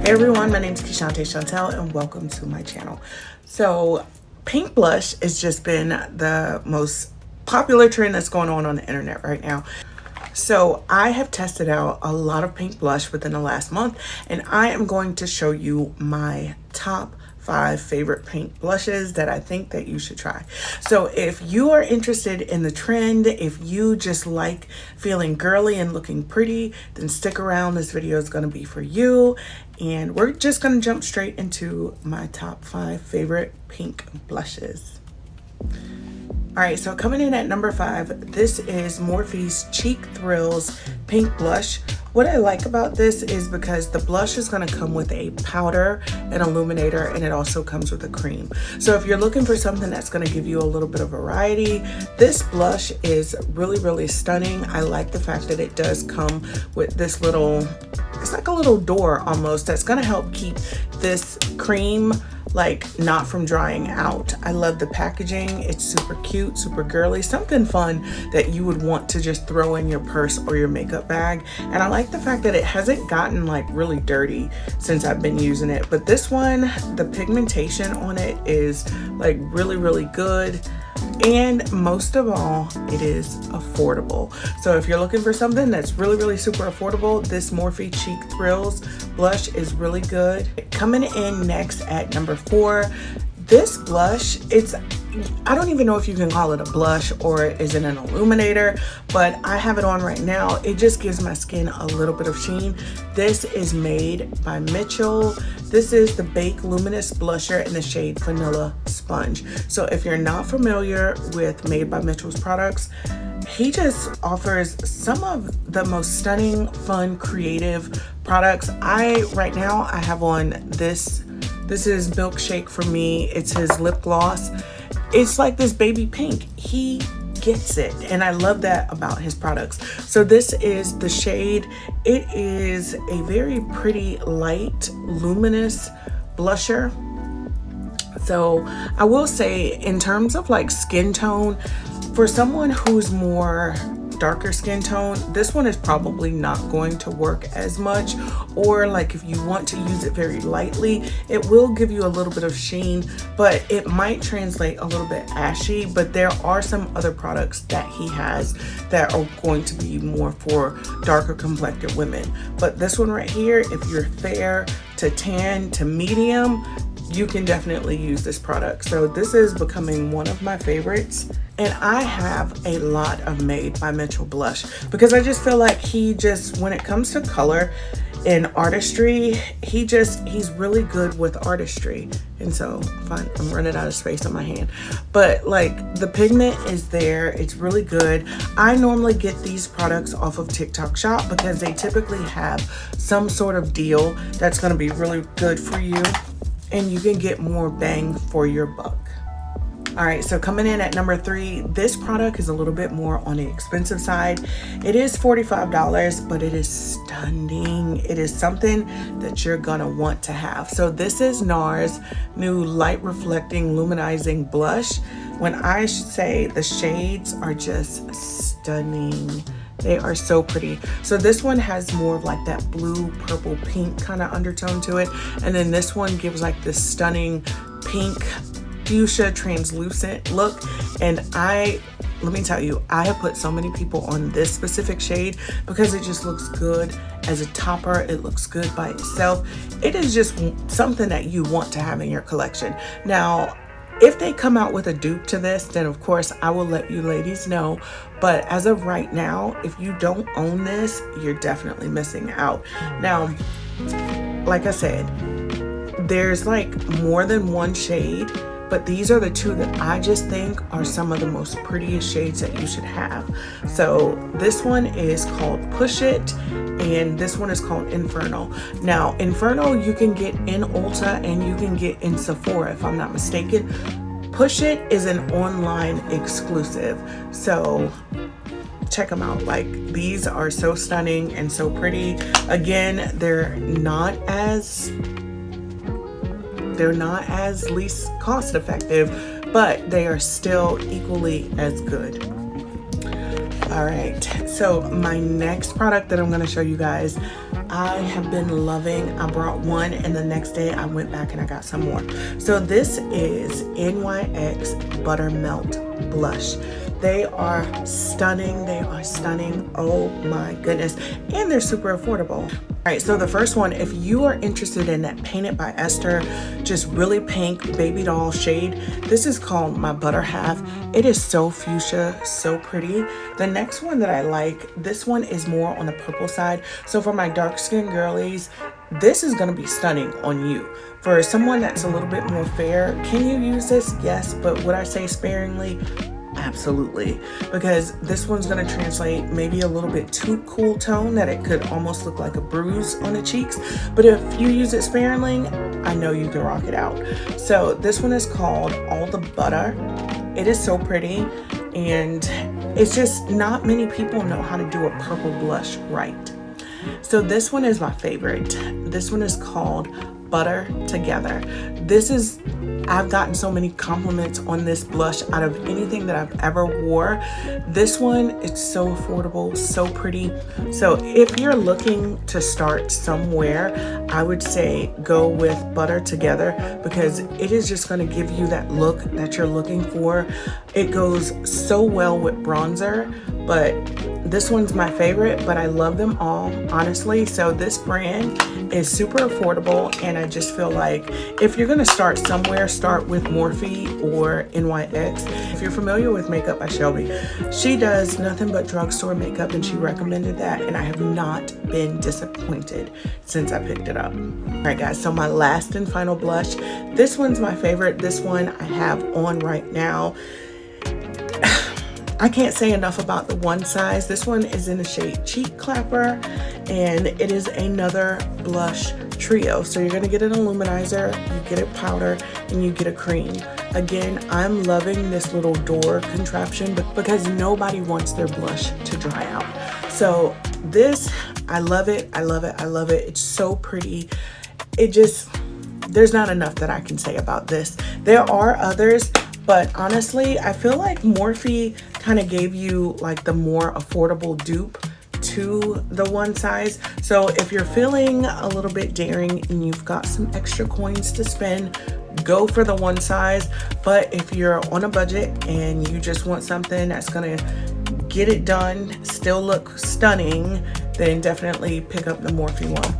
Hey everyone, my name is Kishante Chantel and welcome to my channel. So pink blush has just been the most popular trend that's going on the internet right now. So I have tested out a lot of pink blush within the last month, and I am going to show you my top 5 favorite pink blushes that I think that you should try. So if you are interested in the trend, if you just like feeling girly and looking pretty, then stick around. This video is going to be for you. And we're just going to jump straight into my top 5 favorite pink blushes. All right, so coming in at number 5, this is Morphe's Cheek Thrills Pink Blush. What I like about this is because the blush is going to come with a powder, an illuminator, and it also comes with a cream. So if you're looking for something that's going to give you a little bit of variety, this blush is really stunning. I like the fact that it does come with this little, it's like a little door almost, that's going to help keep this cream like not from drying out. I love the packaging. It's super cute, super girly, something fun that you would want to just throw in your purse or your makeup bag. And I like the fact that it hasn't gotten like really dirty since I've been using it. But this one, the pigmentation on it is like really good. And most of all, it is affordable. So if you're looking for something that's really super affordable, this Morphe Cheek Thrills blush is really good. Coming in next at number 4, this blush, I don't even know if you can call it a blush or is it an illuminator, but I have it on right now. It just gives my skin a little bit of sheen. This is made by Mitchell. This is the Bake Luminous Blusher in the shade Vanilla Sponge. So if you're not familiar with Made by Mitchell's products, he just offers some of the most stunning, fun, creative products. Right now I have on this. This is Milkshake for me. It's his lip gloss. It's like this baby pink. He gets it, and I love that about his products. So this is the shade. It is a very pretty light luminous blusher. So I will say, in terms of like skin tone, for someone who's more darker skin tone, this one is probably not going to work as much. Or like if you want to use it very lightly, it will give you a little bit of sheen, but it might translate a little bit ashy. But there are some other products that he has that are going to be more for darker complected women. But this one right here, if you're fair to tan to medium, you can definitely use this product. So this is becoming one of my favorites. And I have a lot of Made by Mitchell blush because I just feel like when it comes to color and artistry, he's really good with artistry. And so, fine, I'm running out of space on my hand. But like the pigment is there, it's really good. I normally get these products off of TikTok Shop because they typically have some sort of deal that's gonna be really good for you, and you can get more bang for your buck. All right, so coming in at number 3, this product is a little bit more on the expensive side. It is $45, but it is stunning. It is something that you're gonna want to have. So this is NARS new light reflecting luminizing blush. When I say the shades are just stunning, they are so pretty. So this one has more of like that blue, purple, pink kind of undertone to it. And then this one gives like this stunning pink, fuchsia, translucent look. And let me tell you, I have put so many people on this specific shade because it just looks good as a topper. It looks good by itself. It is just something that you want to have in your collection. Now, if they come out with a dupe to this, then of course I will let you ladies know. But as of right now, if you don't own this, you're definitely missing out. Now, like I said, there's like more than one shade, but these are the 2 that I just think are some of the most prettiest shades that you should have. So this one is called Push It, and this one is called Inferno. Now, Inferno you can get in Ulta and you can get in Sephora if I'm not mistaken. Push It is an online exclusive. So check them out. Like, these are so stunning and so pretty. Again, they're not as least cost effective, but they are still equally as good. All All right, so my next product that I'm going to show you guys, I have been loving. I brought one and the next day I went back and I got some more. So this is NYX Buttermelt Blush. They are stunning. They are stunning. Oh my goodness. And they're super affordable. All right, so the first one, if you are interested in that Painted by Esther, just really pink baby doll shade, this is called My Butter Half. It is so fuchsia, so pretty. The next one that I like, this one is more on the purple side. So for my dark skinned girlies, this is gonna be stunning on you. For someone that's a little bit more fair, can you use this? Yes, but would I say sparingly? Absolutely, because this one's going to translate maybe a little bit too cool tone that it could almost look like a bruise on the cheeks, but if you use it sparingly, I know you can rock it out. So this one is called All the Butter. It is so pretty, and it's just not many people know how to do a purple blush right. So this one is my favorite. This one is called Butter Together. I've gotten so many compliments on this blush out of anything that I've ever wore. This one, it's so affordable, so pretty. So if you're looking to start somewhere, I would say go with Butter Together, because it is just going to give you that look that you're looking for. It goes so well with bronzer, but this one's my favorite, but I love them all, honestly. So this brand is super affordable, and I just feel like if you're gonna start somewhere, start with Morphe or NYX. If you're familiar with Makeup by Shelby, she does nothing but drugstore makeup, and she recommended that, and I have not been disappointed since I picked it up. All right, guys, so my last and final blush. This one's my favorite. This one I have on right now. I can't say enough about the one size. This one is in the shade Cheek Clapper, and it is another blush trio. So you're gonna get an illuminizer, you get a powder, and you get a cream. Again, I'm loving this little door contraption because nobody wants their blush to dry out. So this, I love it, I love it, I love it. It's so pretty. There's not enough that I can say about this. There are others, but honestly, I feel like Morphe kind of gave you like the more affordable dupe to the one size. So if you're feeling a little bit daring and you've got some extra coins to spend, go for the one size. But if you're on a budget and you just want something that's gonna get it done, still look stunning, then definitely pick up the Morphe one.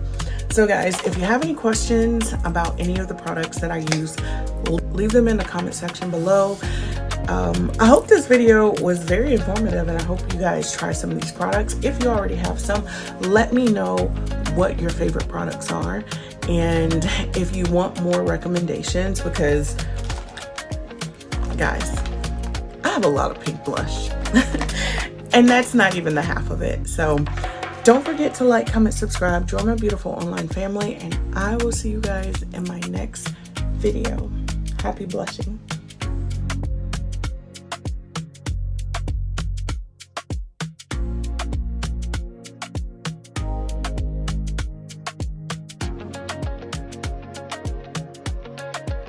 So guys, if you have any questions about any of the products that I use, leave them in the comment section below. I hope this video was very informative, and I hope you guys try some of these products. If you already have some, let me know what your favorite products are, and if you want more recommendations, because guys, I have a lot of pink blush and that's not even the half of it. So don't forget to like, comment, subscribe, join my beautiful online family, and I will see you guys in my next video. Happy blushing.